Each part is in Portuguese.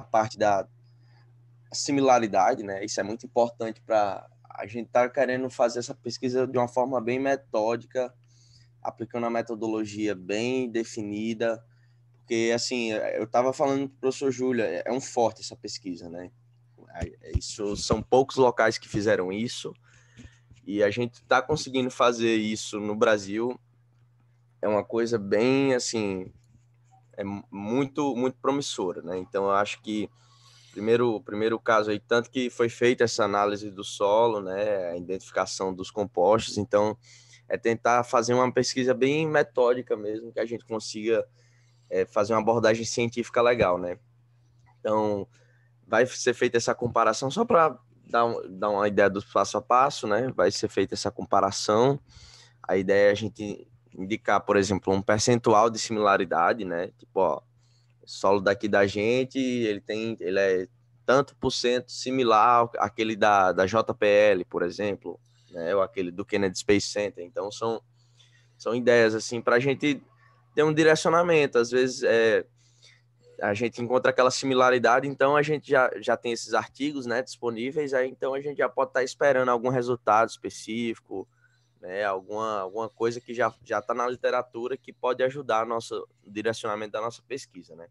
parte da similaridade, né? Isso é muito importante para a gente estar querendo fazer essa pesquisa de uma forma bem metódica, aplicando a metodologia bem definida, porque, assim, eu estava falando para o professor Júlio, é um forte essa pesquisa, né? Isso, são poucos locais que fizeram isso, e a gente está conseguindo fazer isso no Brasil. É uma coisa bem, assim, é muito, muito promissora, né? Então, eu acho que primeiro caso aí, tanto que foi feita essa análise do solo, né, a identificação dos compostos, então é tentar fazer uma pesquisa bem metódica mesmo, que a gente consiga fazer uma abordagem científica legal, né? Então, vai ser feita essa comparação, só para dar uma ideia do passo a passo, né? Vai ser feita essa comparação, a ideia é a gente indicar, por exemplo, um percentual de similaridade, né? Tipo, ó, solo daqui da gente, ele é tanto por cento similar àquele da JPL, por exemplo, né? Ou aquele do Kennedy Space Center. Então, são ideias, assim, para a gente ter um direcionamento. Às vezes, a gente encontra aquela similaridade, então a gente já tem esses artigos, né, disponíveis, aí então a gente já pode estar esperando algum resultado específico, né, alguma coisa que já está na literatura que pode ajudar o direcionamento da nossa pesquisa, né.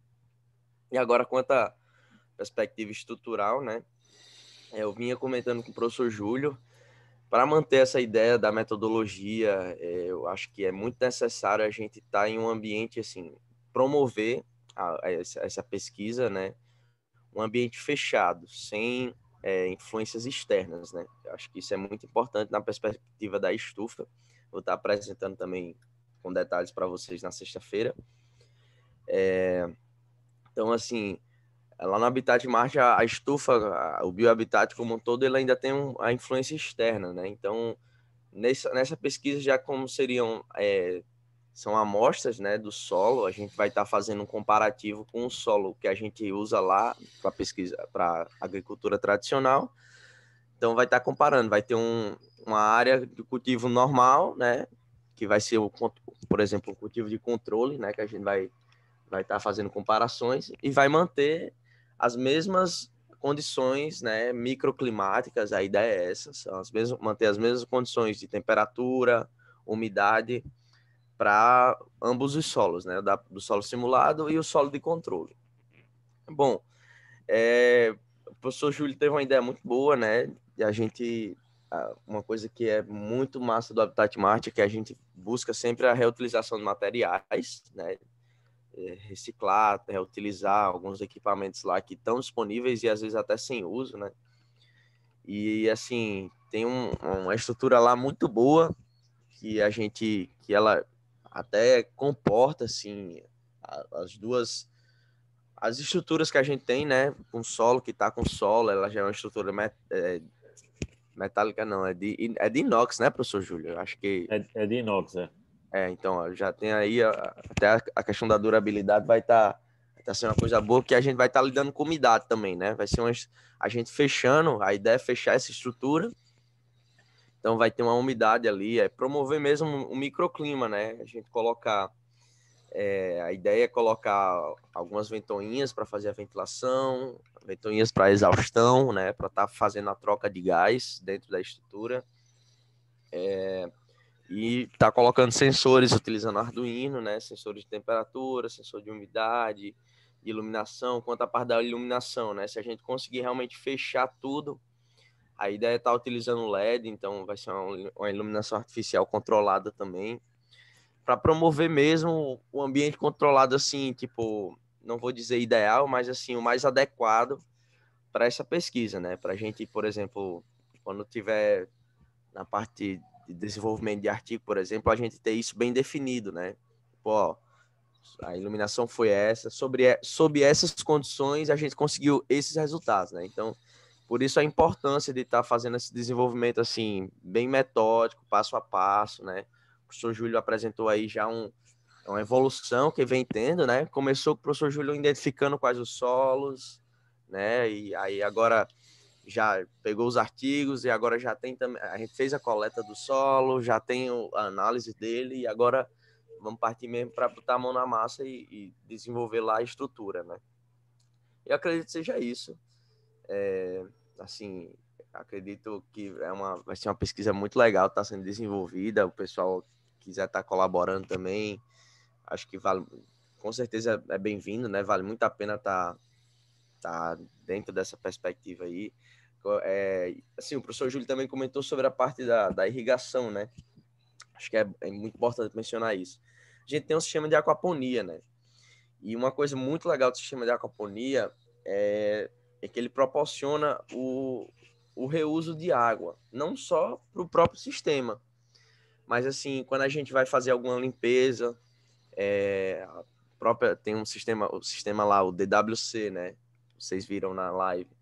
E agora, quanto à perspectiva estrutural, né, eu vinha comentando com o professor Júlio, para manter essa ideia da metodologia, eu acho que é muito necessário a gente estar em um ambiente, assim, promover essa pesquisa, né, um ambiente fechado, sem influências externas, né? Eu acho que isso é muito importante na perspectiva da estufa. Vou estar apresentando também com detalhes para vocês na sexta-feira. Então, assim, lá no Habitat Marte, a estufa, o biohabitat como um todo, ele ainda tem a influência externa, né? Então, nessa pesquisa, já como seriam são amostras, né, do solo, a gente vai estar fazendo um comparativo com o solo que a gente usa lá para pesquisa, para agricultura tradicional. Então vai estar comparando, vai ter uma área de cultivo normal, né, que vai ser por exemplo, um cultivo de controle, né, que a gente vai estar fazendo comparações e vai manter as mesmas condições, né, microclimáticas. A ideia é essa, são manter as mesmas condições de temperatura, umidade para ambos os solos, né? Do solo simulado e o solo de controle. Bom, o professor Júlio teve uma ideia muito boa, né? E a gente, uma coisa que é muito massa do Habitat Marte é que a gente busca sempre a reutilização de materiais, né? Reciclar, reutilizar alguns equipamentos lá que estão disponíveis e às vezes até sem uso, né? E assim, tem uma estrutura lá muito boa que ela até comporta assim as estruturas que a gente tem, né, com solo que está com solo, ela já é uma estrutura metálica, não, é de inox, né, professor Júlio? Acho que É de inox, é. Então já tem aí até a questão da durabilidade vai tá sendo uma coisa boa, que a gente vai estar lidando com umidade também, né? Vai ser a gente fechando, a ideia é fechar essa estrutura. Então vai ter uma umidade ali, promover mesmo um microclima, né? A gente colocar a ideia é colocar algumas ventoinhas para fazer a ventilação, ventoinhas para exaustão, né, para estar fazendo a troca de gás dentro da estrutura. E tá colocando sensores utilizando Arduino, né, sensores de temperatura, sensor de umidade, de iluminação, quanto à parte da iluminação, né, se a gente conseguir realmente fechar tudo, a ideia é estar utilizando LED, então vai ser uma iluminação artificial controlada também, para promover mesmo o ambiente controlado, assim, tipo, não vou dizer ideal, mas assim, o mais adequado para essa pesquisa, né? Para a gente, por exemplo, quando tiver na parte de desenvolvimento de artigo, por exemplo, a gente ter isso bem definido, né? Pô, a iluminação foi essa, sob essas condições a gente conseguiu esses resultados, né? Então, por isso a importância de estar fazendo esse desenvolvimento assim, bem metódico, passo a passo, né? O professor Júlio apresentou aí já uma evolução que vem tendo, né? Começou com o professor Júlio identificando quais os solos, né? E aí agora já pegou os artigos e agora já tem também, a gente fez a coleta do solo, já tem a análise dele e agora vamos partir mesmo para botar a mão na massa e desenvolver lá a estrutura, né? Eu acredito que seja isso. Assim, acredito que vai ser uma pesquisa muito legal, está sendo desenvolvida. O pessoal quiser estar colaborando também, acho que vale, com certeza é bem-vindo, né? Vale muito a pena estar dentro dessa perspectiva aí. Assim, o professor Júlio também comentou sobre a parte da irrigação, né? Acho que é muito importante mencionar isso. A gente tem um sistema de aquaponia, né? E uma coisa muito legal do sistema de aquaponia é que ele proporciona o reuso de água, não só para o próprio sistema, mas assim, quando a gente vai fazer alguma limpeza, tem o sistema lá, o DWC, né? Vocês viram na live.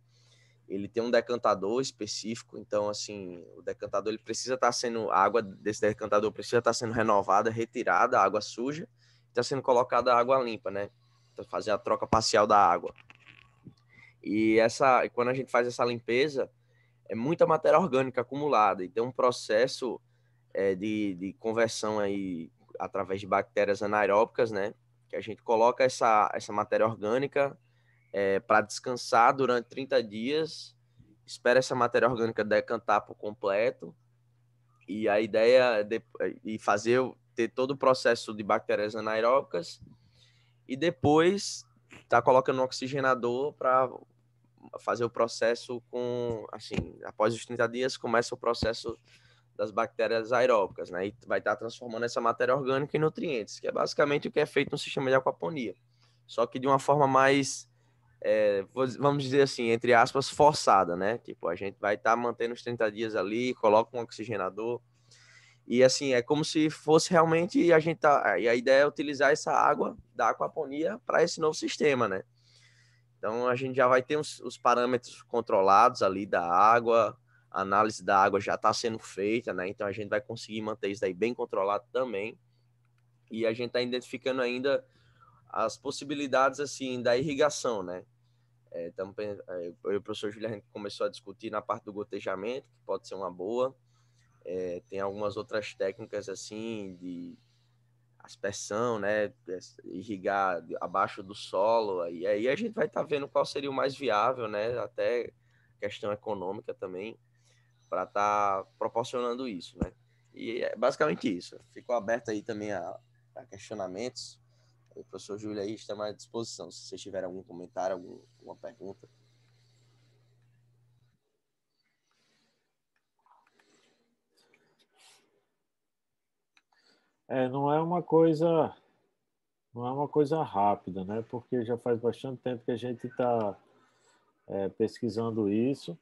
Ele tem um decantador específico, então assim, o decantador ele precisa estar sendo, a água desse decantador precisa estar sendo renovada, retirada a água suja, está sendo colocada a água limpa, né? Então, fazer a troca parcial da água. E quando a gente faz essa limpeza, é muita matéria orgânica acumulada, e tem um processo de conversão aí através de bactérias anaeróbicas, né? Que a gente coloca essa matéria orgânica para descansar durante 30 dias, espera essa matéria orgânica decantar por completo, e a ideia é ter todo o processo de bactérias anaeróbicas, e depois tá colocando um oxigenador para fazer o processo assim, após os 30 dias começa o processo das bactérias aeróbicas, né? E vai estar transformando essa matéria orgânica em nutrientes, que é basicamente o que é feito no sistema de aquaponia, só que de uma forma mais vamos dizer assim, entre aspas, forçada, né? Tipo, a gente vai estar mantendo os 30 dias ali, coloca um oxigenador, e assim, é como se fosse realmente e a ideia é utilizar essa água da aquaponia para esse novo sistema, né? Então a gente já vai ter os parâmetros controlados ali da água, a análise da água já está sendo feita, né? Então a gente vai conseguir manter isso daí bem controlado também. E a gente está identificando ainda as possibilidades assim da irrigação, né? Eu e o professor Júlio, a gente começou a discutir na parte do gotejamento, que pode ser uma boa. Tem algumas outras técnicas assim de aspersão, né? Irrigar abaixo do solo. E aí a gente vai estar vendo qual seria o mais viável, né? Até questão econômica também, para estar proporcionando isso, né? E é basicamente isso. Ficou aberto aí também a questionamentos. O professor Júlio aí está à disposição. Se vocês tiverem algum comentário, alguma pergunta. Não é uma coisa rápida, né? Porque já faz bastante tempo que a gente está pesquisando isso.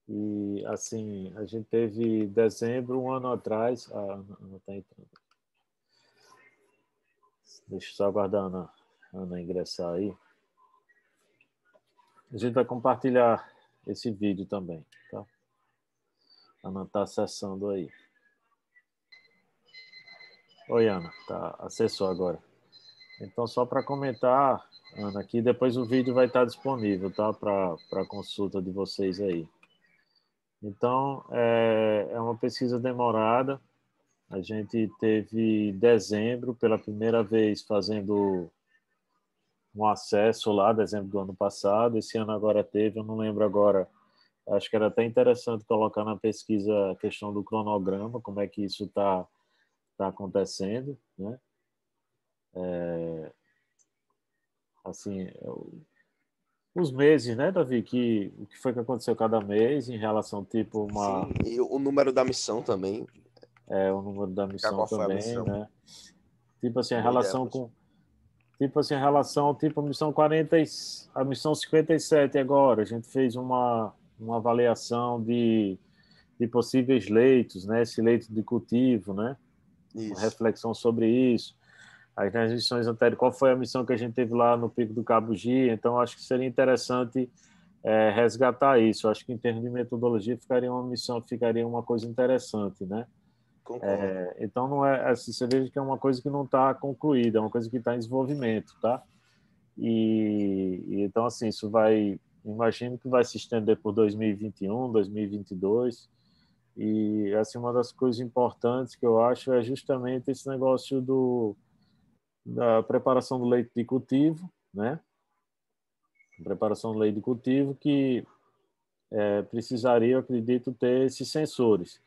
E, assim, a gente teve dezembro, um ano atrás. A Ana está entrando. Deixa eu só aguardar a Ana ingressar aí. A gente vai compartilhar esse vídeo também, tá? A Ana está acessando aí. Oi, Ana. Tá, acessou agora. Então, só para comentar, Ana, aqui depois o vídeo vai estar disponível, tá? Para consulta de vocês aí. Então, é uma pesquisa demorada. A gente teve dezembro, pela primeira vez, fazendo um acesso lá, dezembro do ano passado. Esse ano agora teve, eu não lembro agora. Acho que era até interessante colocar na pesquisa a questão do cronograma, como é que isso tá acontecendo, né? Assim, os meses, né, Davi? O que foi que aconteceu cada mês em relação, tipo, Sim, e o número da missão também. o número da missão Qual foi a também, missão? né? Tipo assim, a Boa ideia, relação professor. com tipo assim, a relação, tipo a missão 40 a missão 57 agora, a gente fez uma avaliação de possíveis leitos, né? Esse leito de cultivo, né? Uma Isso. reflexão sobre isso. Aí nas missões anteriores, qual foi a missão que a gente teve lá no Pico do Cabo G? Então, acho que seria interessante resgatar isso. Acho que em termos de metodologia ficaria uma coisa interessante, né? Concordo. Então, não é assim, você veja que é uma coisa que não está concluída, é uma coisa que está em desenvolvimento, tá? E então, assim, isso imagino que vai se estender por 2021, 2022. E, assim, uma das coisas importantes que eu acho é justamente esse negócio da preparação do leite de cultivo, né? preparação do leite de cultivo que precisaria, eu acredito, ter esses sensores.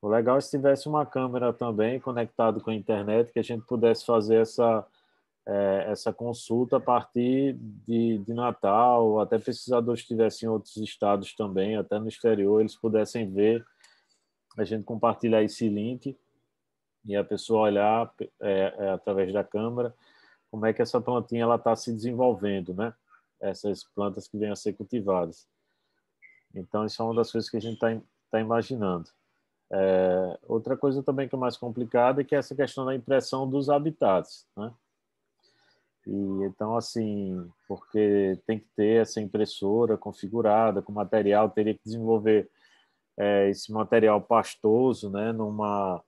O legal é se tivesse uma câmera também conectado com a internet, que a gente pudesse fazer essa consulta a partir de Natal, até pesquisadores que estivessem em outros estados também, até no exterior, eles pudessem ver, a gente compartilhar esse link e a pessoa olhar através da câmera como é que essa plantinha está se desenvolvendo, né? Essas plantas que vêm a ser cultivadas. Então, isso é uma das coisas que a gente está imaginando. Outra coisa também que é mais complicada é que é essa questão da impressão dos habitats, né? E então, assim, porque tem que ter essa impressora configurada com material, teria que desenvolver esse material pastoso, né? Numa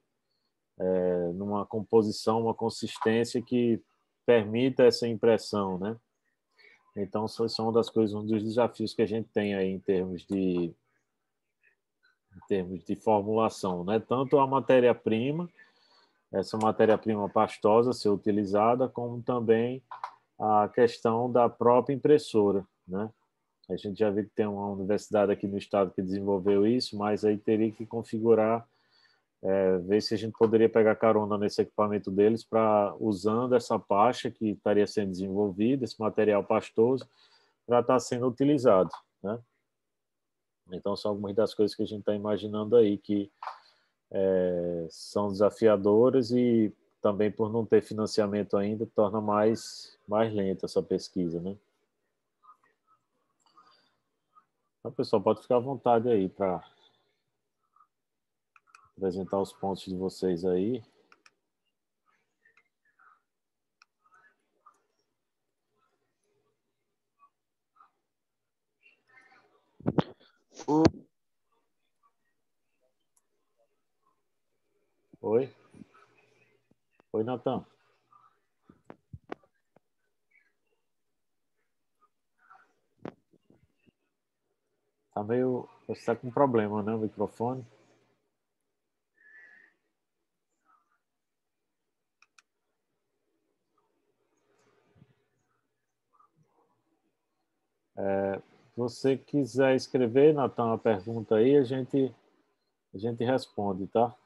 composição, uma consistência que permita essa impressão, né? Então, isso é uma das coisas, um dos desafios que a gente tem aí em termos de formulação, né? Tanto a matéria-prima, essa matéria-prima pastosa ser utilizada, como também a questão da própria impressora, né? A gente já viu que tem uma universidade aqui no estado que desenvolveu isso, mas aí teria que configurar, ver se a gente poderia pegar carona nesse equipamento deles para usando essa pasta que estaria sendo desenvolvida, esse material pastoso, para estar sendo utilizado, né? Então, são algumas das coisas que a gente está imaginando aí, que são desafiadoras e também por não ter financiamento ainda, torna mais lenta essa pesquisa, né? Então, pessoal, pode ficar à vontade aí para apresentar os pontos de vocês aí. Oi? Oi, Natan. Tá meio... Você está com problema, né, o microfone? Se você quiser escrever, Natan, a pergunta aí, a gente responde, tá?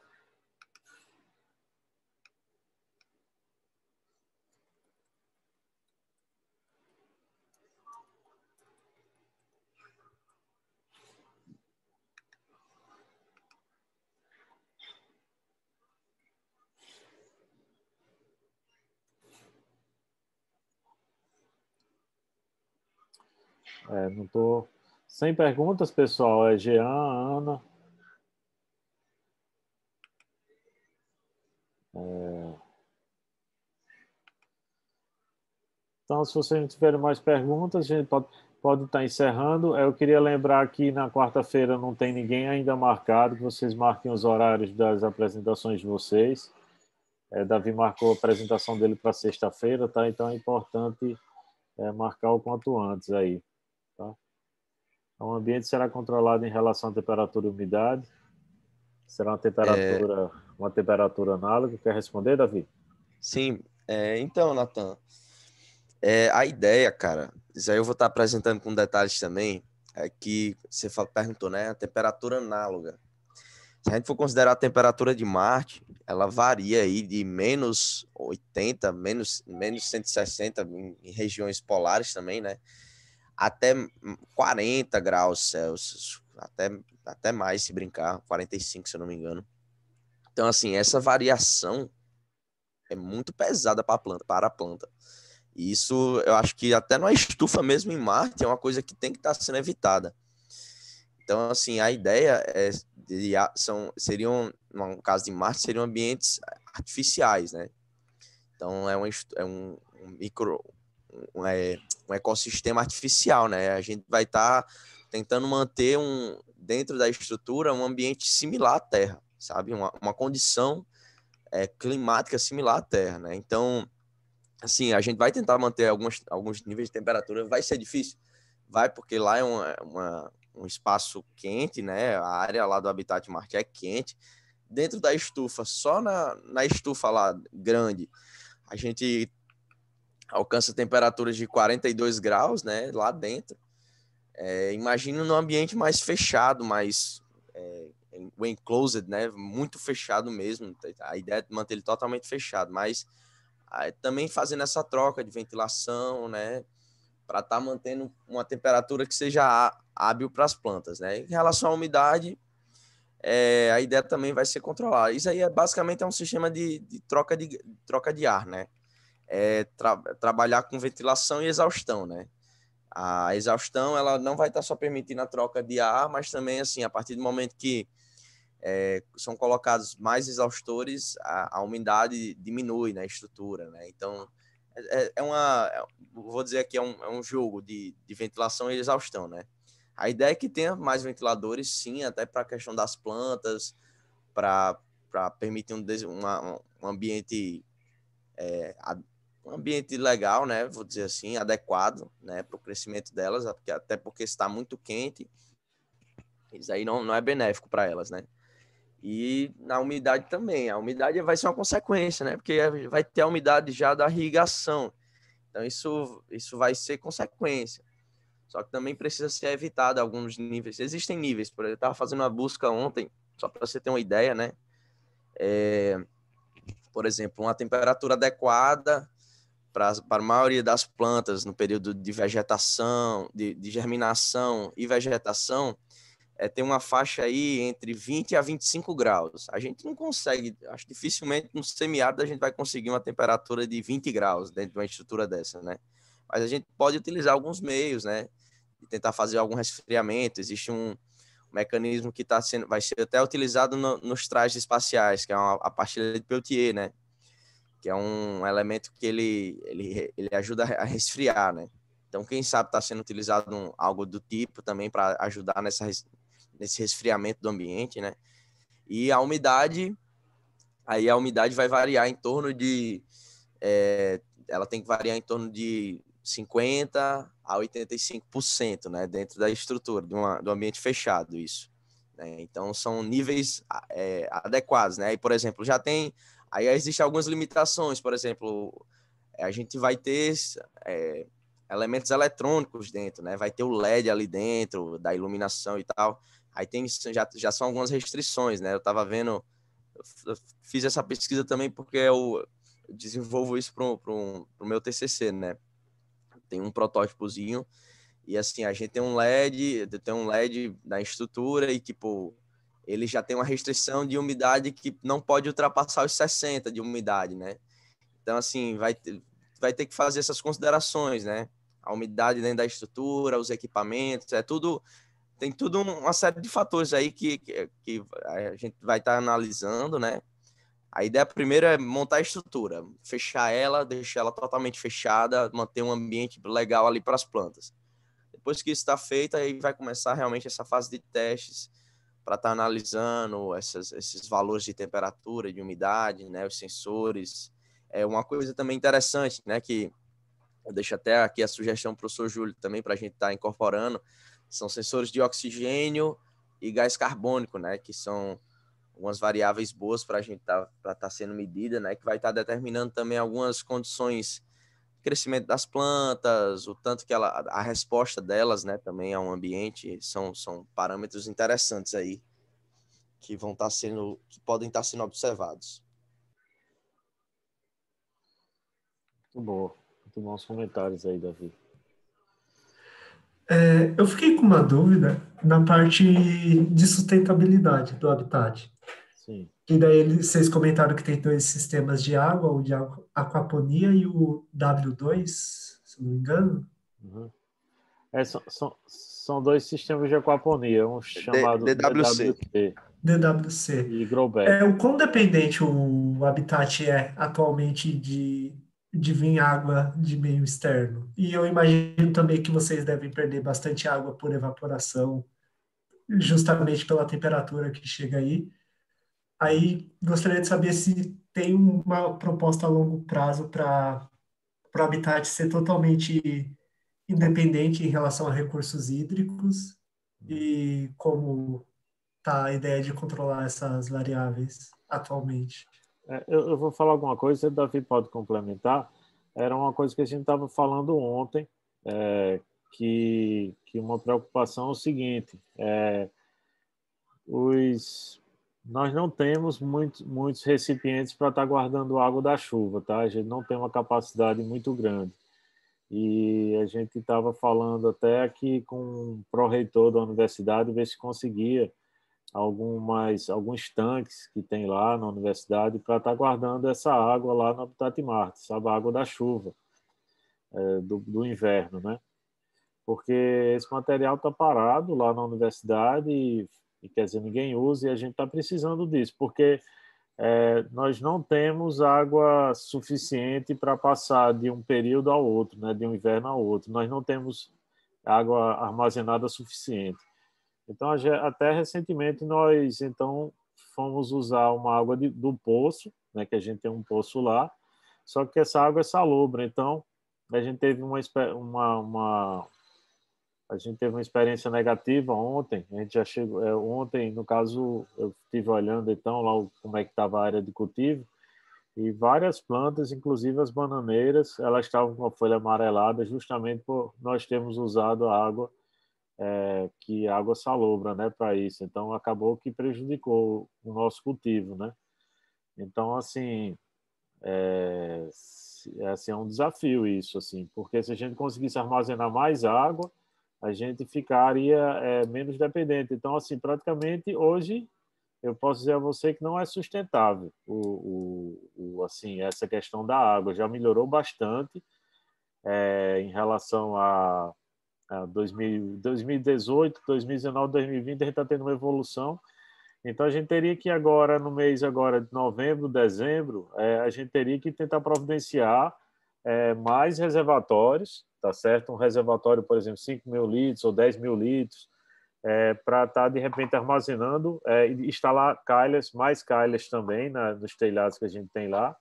Não tô... Sem perguntas, pessoal. É Jean, Ana. Então, se vocês não tiverem mais perguntas, a gente pode estar encerrando. Eu queria lembrar que na quarta-feira não tem ninguém ainda marcado, que vocês marquem os horários das apresentações de vocês. Davi marcou a apresentação dele para sexta-feira, tá? Então é importante marcar o quanto antes aí, tá? Então, o ambiente será controlado em relação à temperatura e umidade. Será uma temperatura análoga. Quer responder, Davi? Sim, então, Natan, a ideia, cara, isso aí eu vou estar apresentando com detalhes também, é que você perguntou, né, a temperatura análoga. Se a gente for considerar a temperatura de Marte, ela varia aí de menos 80, menos 160 em regiões polares também, né? Até 40 graus Celsius, até mais se brincar, 45 se eu não me engano. Então, assim, essa variação é muito pesada para a planta. E isso eu acho que até numa estufa mesmo em Marte é uma coisa que tem que estar sendo evitada. Então, assim, a ideia no caso de Marte, seriam ambientes artificiais, né? Então, um ecossistema artificial, né? A gente vai estar tentando manter dentro da estrutura um ambiente similar à Terra, sabe? Uma condição climática similar à Terra, né? Então, assim, a gente vai tentar manter alguns níveis de temperatura, vai ser difícil? Vai, porque lá é um espaço quente, né? A área lá do habitat Marte é quente. Dentro da estufa, só na estufa lá grande, a gente alcança temperaturas de 42 graus, né, lá dentro. Imagina num ambiente mais fechado, mais o enclosed, né, muito fechado mesmo. A ideia é manter ele totalmente fechado, mas também fazendo essa troca de ventilação, né, para estar mantendo uma temperatura que seja hábil para as plantas, né. Em relação à umidade, a ideia também vai ser controlar. Isso aí basicamente um sistema de troca de ar, né. Trabalhar com ventilação e exaustão, né. A exaustão ela não vai estar só permitindo a troca de ar, mas também assim, a partir do momento que são colocados mais exaustores, a umidade diminui na estrutura, né? Então, vou dizer aqui, é um jogo de ventilação e exaustão, né? A ideia é que tenha mais ventiladores, sim, até para a questão das plantas, para permitir um ambiente um ambiente legal, né? Vou dizer assim, adequado, né? Para o crescimento delas, até porque está muito quente, isso aí não é benéfico para elas, né? E na umidade também. A umidade vai ser uma consequência, né? Porque vai ter a umidade já da irrigação. Então, isso vai ser consequência. Só que também precisa ser evitado alguns níveis. Existem níveis. Por exemplo, eu estava fazendo uma busca ontem, só para você ter uma ideia, né? Por exemplo, uma temperatura adequada para a maioria das plantas no período de vegetação, de germinação e vegetação, tem uma faixa aí entre 20 a 25 graus. A gente não consegue, acho dificilmente no semiárido a gente vai conseguir uma temperatura de 20 graus dentro de uma estrutura dessa, né? Mas a gente pode utilizar alguns meios, né? E tentar fazer algum resfriamento. Existe um mecanismo que vai ser até utilizado nos trajes espaciais, que é a pastilha de Peltier, né? Que é um elemento que ele ajuda a resfriar, né? Então, quem sabe está sendo utilizado algo do tipo também para ajudar nesse resfriamento do ambiente, né? E a umidade vai variar em torno de... ela tem que variar em torno de 50% a 85%, né? Dentro da estrutura, do ambiente fechado, isso. Né? Então, são níveis adequados, né? E, por exemplo, aí existem algumas limitações, por exemplo, a gente vai ter elementos eletrônicos dentro, né? Vai ter o LED ali dentro, da iluminação e tal. Aí já são algumas restrições, né? Eu estava vendo, eu fiz essa pesquisa também porque eu desenvolvo isso para o meu TCC, né? Tem um protótipozinho e assim, a gente tem um LED na estrutura e tipo, ele já tem uma restrição de umidade que não pode ultrapassar os 60 de umidade, né? Então, assim, vai ter que fazer essas considerações, né? A umidade dentro da estrutura, os equipamentos, tem tudo uma série de fatores aí que a gente vai estar analisando, né? A ideia primeiro é montar a estrutura, fechar ela, deixar ela totalmente fechada, manter um ambiente legal ali para as plantas. Depois que isso está feito, aí vai começar realmente essa fase de testes para estar analisando esses valores de temperatura, de umidade, né, os sensores. Uma coisa também interessante, né, que eu deixo até aqui a sugestão para o professor Júlio também, para a gente estar incorporando, são sensores de oxigênio e gás carbônico, né, que são algumas variáveis boas para a gente tá sendo medida, né, que vai estar determinando também algumas condições de crescimento das plantas, o tanto que a resposta delas, né, também ao ambiente, são parâmetros interessantes aí que podem estar sendo observados. Muito bom. Muito bons comentários aí, Davi. Eu fiquei com uma dúvida na parte de sustentabilidade do habitat. Sim. E daí vocês comentaram que tem dois sistemas de água, o de aquaponia e o W2, se não me engano. Uhum. São dois sistemas de aquaponia, um chamado DWC. DWC. E Grow Back. O quão dependente o habitat é atualmente de vir água de meio externo? E eu imagino também que vocês devem perder bastante água por evaporação, justamente pela temperatura que chega aí. Aí gostaria de saber se tem uma proposta a longo prazo para o habitat ser totalmente independente em relação a recursos hídricos e como está a ideia de controlar essas variáveis atualmente. Eu vou falar alguma coisa, o Davi pode complementar. era uma coisa que a gente estava falando ontem, que uma preocupação é o seguinte, nós não temos muitos recipientes para estar guardando água da chuva, tá? A gente não tem uma capacidade muito grande. E a gente estava falando até aqui com o pró-reitor da universidade, ver se conseguia alguns tanques que tem lá na universidade para estar guardando essa água lá no Habitat Marte, sabe? A água da chuva, do inverno, né? Porque esse material está parado lá na universidade e, quer dizer, ninguém usa e a gente está precisando disso, porque nós não temos água suficiente para passar de um período ao outro, né, de um inverno ao outro. Nós não temos água armazenada suficiente. Então, até recentemente, nós então fomos usar uma água do poço, né, que a gente tem um poço lá, só que essa água é salobra. Então, a gente teve a gente teve uma experiência negativa ontem. A gente já chegou ontem, no caso, eu estive olhando então lá como é que estava a área de cultivo e várias plantas, inclusive as bananeiras, elas estavam com a folha amarelada justamente por nós termos usado a água que água salobra, né, para isso. Então acabou que prejudicou o nosso cultivo, né? Então assim assim, é um desafio isso, assim, porque se a gente conseguisse armazenar mais água, a gente ficaria menos dependente. Então, assim, praticamente hoje eu posso dizer a você que não é sustentável assim, essa questão da água. Já melhorou bastante em relação a 2018, 2019, 2020, a gente está tendo uma evolução. Então, a gente teria que agora, no mês agora de novembro, dezembro, a gente teria que tentar providenciar mais reservatórios, tá certo? Um reservatório, por exemplo, 5.000 litros ou 10.000 litros, para estar, de repente, armazenando, instalar calhas, mais calhas também nos telhados que a gente tem lá,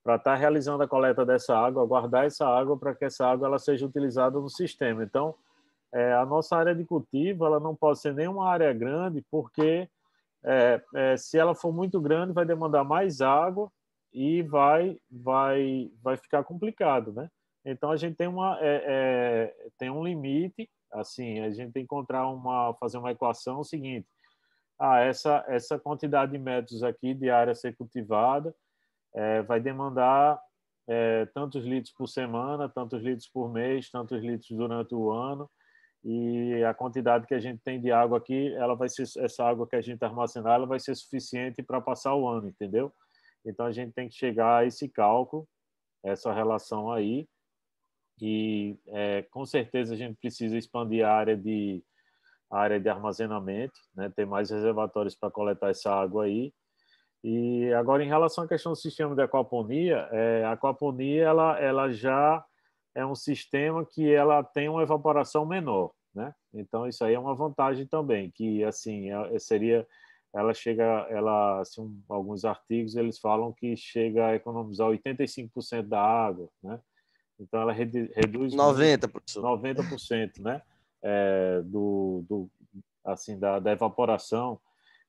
para estar realizando a coleta dessa água, guardar essa água para que essa água ela seja utilizada no sistema. Então, a nossa área de cultivo ela não pode ser nem uma área grande, porque se ela for muito grande, vai demandar mais água e vai ficar complicado, né? Então a gente tem um limite, assim, a gente tem que fazer uma equação seguinte: essa quantidade de metros aqui de área a ser cultivada vai demandar tantos litros por semana, tantos litros por mês, tantos litros durante o ano. E a quantidade que a gente tem de água aqui, essa água que a gente armazenar, ela vai ser suficiente para passar o ano, entendeu? Então a gente tem que chegar a esse cálculo, essa relação aí, e com certeza a gente precisa expandir a área de armazenamento, né? Ter mais reservatórios para coletar essa água aí. E agora em relação à questão do sistema de aquaponia, a aquaponia ela já é um sistema que ela tem uma evaporação menor, né? Então isso aí é uma vantagem também, que assim assim, alguns artigos eles falam que chega a economizar 85% da água, né? Então ela reduz 90, professor. 90%, né? Assim da evaporação.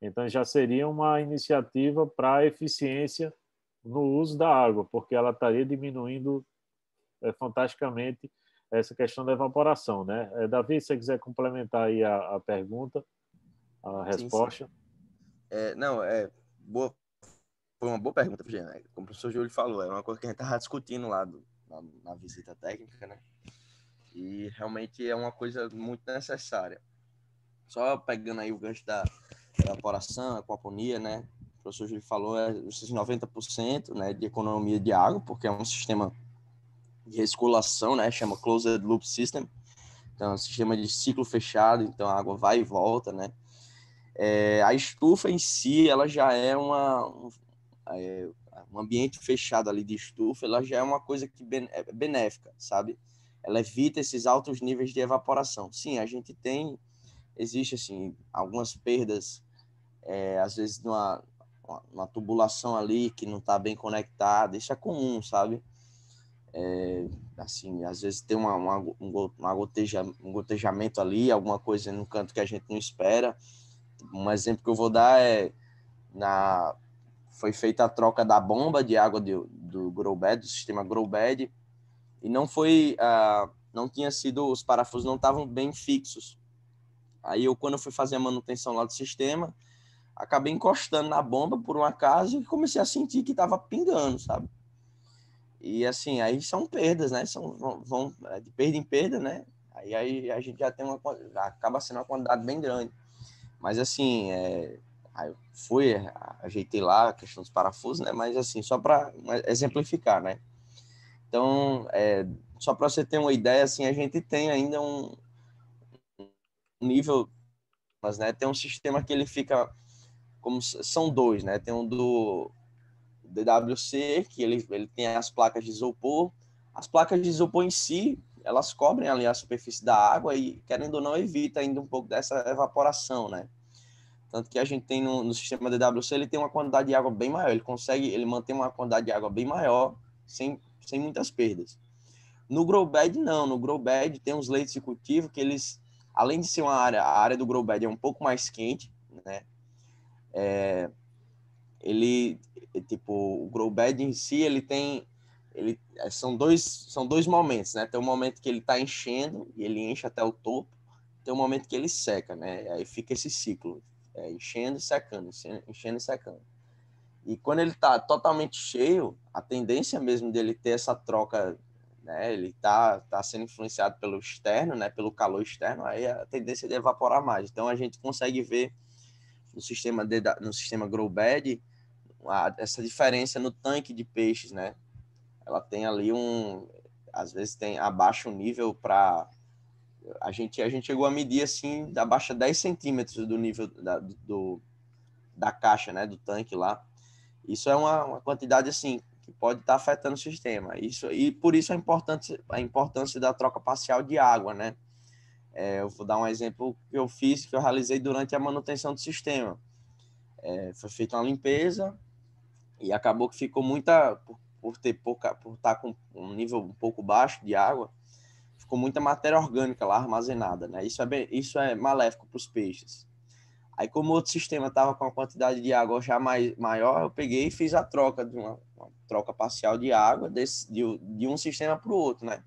Então já seria uma iniciativa para a eficiência no uso da água, porque ela estaria diminuindo fantasticamente essa questão da evaporação, né? Davi, se você quiser complementar aí a pergunta, a resposta. Sim. Não, boa, foi uma boa pergunta, Jean. Como o professor Júlio falou, é uma coisa que a gente estava discutindo lá na visita técnica, né? E realmente é uma coisa muito necessária. Só pegando aí o gancho da evaporação, aquaponia, né? O professor Júlio falou, esses 90%, né, de economia de água, porque é um sistema de recirculação, né? Chama Closed Loop System. Então, é um sistema de ciclo fechado, então a água vai e volta, né? A estufa em si, ela já é um ambiente fechado ali de estufa, ela já é uma coisa que é benéfica, sabe? Ela evita esses altos níveis de evaporação. Sim, a gente existe assim, algumas perdas, às vezes uma tubulação ali que não está bem conectada, isso é comum, sabe? Assim, às vezes tem um gotejamento ali, alguma coisa no canto que a gente não espera. Um exemplo que eu vou dar foi feita a troca da bomba de água do GrowBed, do sistema GrowBed, e não foi, não tinha sido, os parafusos não estavam bem fixos. Aí quando eu fui fazer a manutenção lá do sistema, acabei encostando na bomba por um acaso e comecei a sentir que estava pingando, sabe? E assim, aí são perdas, né? Vão de perda em perda, né? Aí a gente já tem acaba sendo uma quantidade bem grande. Mas assim, aí eu fui, ajeitei lá a questão dos parafusos, né? Mas assim, só para exemplificar, né? Então, só para você ter uma ideia, assim, a gente tem ainda um nível, mas, né? Tem um sistema que ele fica como são dois, né? Tem um do DWC, que ele tem as placas de isopor. As placas de isopor em si, elas cobrem ali a superfície da água e, querendo ou não, evita ainda um pouco dessa evaporação, né? Tanto que a gente tem no sistema DWC, ele tem uma quantidade de água bem maior, ele mantém uma quantidade de água bem maior, sem muitas perdas. No GrowBed, não. No GrowBed tem uns leitos de cultivo que eles, além de ser a área do GrowBed é um pouco mais quente, né? Tipo, o GrowBed em si, são dois momentos, né? Tem um momento que ele está enchendo e ele enche até o topo, tem um momento que ele seca, né? Aí fica esse ciclo, enchendo e secando, enchendo e secando. E quando ele está totalmente cheio, a tendência mesmo dele ter essa troca, né? Ele tá sendo influenciado pelo externo, né? Pelo calor externo, aí a tendência é de evaporar mais. Então a gente consegue ver no sistema GrowBed essa diferença no tanque de peixes, né? Ela tem ali às vezes tem abaixa o nível para a gente chegou a medir assim, abaixa 10 centímetros do nível da caixa, né? Do tanque lá. Isso é uma quantidade assim que pode estar afetando o sistema. E por isso a importância da troca parcial de água, né? Eu vou dar um exemplo que eu realizei durante a manutenção do sistema. Foi feita uma limpeza e acabou que ficou por estar com um nível um pouco baixo de água, ficou muita matéria orgânica lá armazenada, né? Isso é maléfico para os peixes. Aí, como o outro sistema estava com a quantidade de água já maior, eu peguei e fiz a troca de uma troca parcial de água de um sistema para o outro, né?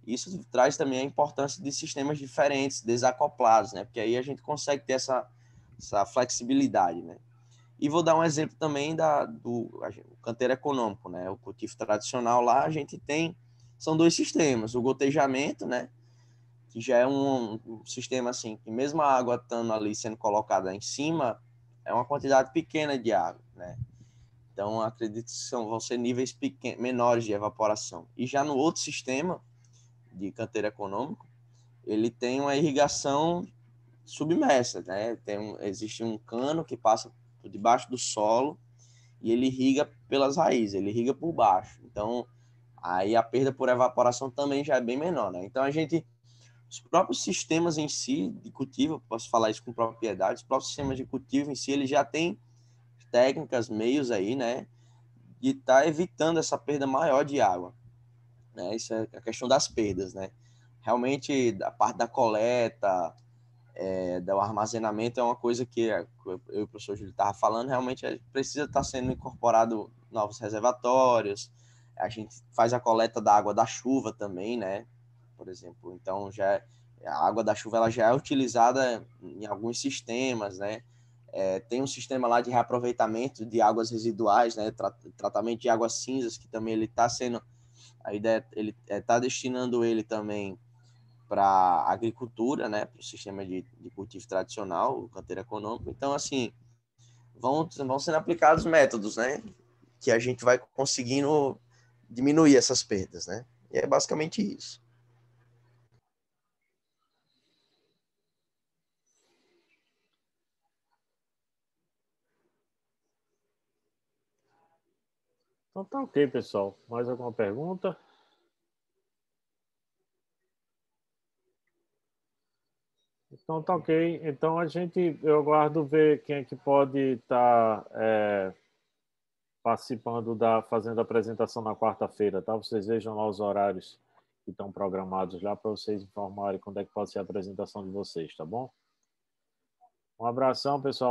Isso traz também a importância de sistemas diferentes, desacoplados, né? Porque aí a gente consegue ter essa flexibilidade, né? E vou dar um exemplo também do canteiro econômico, né? O cultivo tradicional lá, a gente são dois sistemas, o gotejamento, né? Que já é um sistema assim, que mesmo a água estando ali sendo colocada em cima, é uma quantidade pequena de água, né? Então, acredito que vão ser níveis menores de evaporação. E já no outro sistema de canteiro econômico, ele tem uma irrigação submersa, né? Existe um cano que passa por debaixo do solo e ele irriga pelas raízes, ele irriga por baixo. Então, aí a perda por evaporação também já é bem menor, né? Então, os próprios sistemas em si de cultivo, posso falar isso com propriedade, os próprios sistemas de cultivo em si, eles já têm técnicas, meios aí, né, de estar evitando essa perda maior de água, né? Isso é a questão das perdas, né? Realmente, a parte da coleta, do armazenamento é uma coisa que eu e o professor Júlio estavam falando, realmente precisa estar sendo incorporado novos reservatórios, a gente faz a coleta da água da chuva também, né? Por exemplo, então a água da chuva ela já é utilizada em alguns sistemas, né? Tem um sistema lá de reaproveitamento de águas residuais, né? Tratamento de águas cinzas, que também ele está sendo, a ideia, ele está destinando ele também para a agricultura, né? Para o sistema de cultivo tradicional, o canteiro econômico. Então, assim, vão sendo aplicados métodos, né? Que a gente vai conseguindo diminuir essas perdas, né? E é basicamente isso. Então tá ok, pessoal. Mais alguma pergunta? Então tá ok. Então eu aguardo ver quem é que pode estar participando fazendo a apresentação na quarta-feira, tá? Vocês vejam lá os horários que estão programados lá para vocês informarem quando é que pode ser a apresentação de vocês, tá bom? Um abração, pessoal.